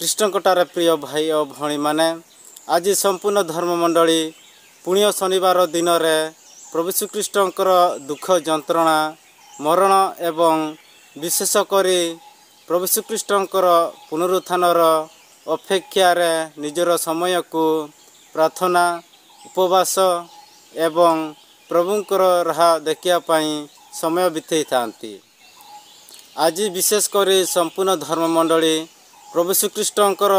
कृष्णकटारे प्रिय भाई और भणी माने आज संपूर्ण धर्ममंडली पुण्य शनिवार दिन में प्रभु श्रीकृष्णकर दुख जंत्रणा मरण एवं विशेषकर प्रभु श्रीकृष्णकर पुनरुत्थानर अपेक्षार निजर समय को प्रार्थना उपवास एवं प्रभुंकर राह देखापी समय बिताई था। आज विशेषकर संपूर्ण धर्ममंडली प्रभु श्रीकृष्णकर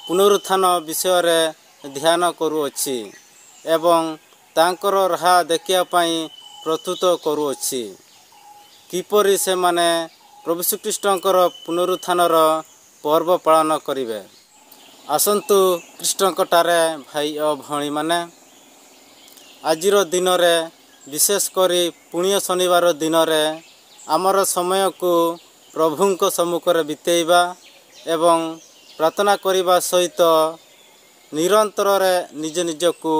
पुनरुत्थान विषय ध्यान करुअछि एवं तांकर राह देखापी प्रस्तुत करुअछि किपरि से माने प्रभु श्रीकृष्णकर पुनरुत्थानर पर्व पालन करिवे। आसंतु कृष्णकटारे भाई और भणी माने आजिर दिन में विशेषकर पुण्य शनिवार दिन में आमर समय को प्रभुंक सम्मुखरे बितेइबा एवं प्रार्थना करने सहित निरंतर निज निज को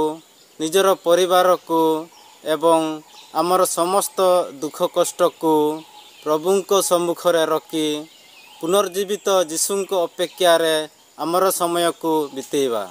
निजर परिवार को एवं आमर समस्त दुख कष्ट को प्रभुंक सम्मुखरे रखी पुनर्जीवित जीशुंक अपेक्षार आमर समय को बितेइबा।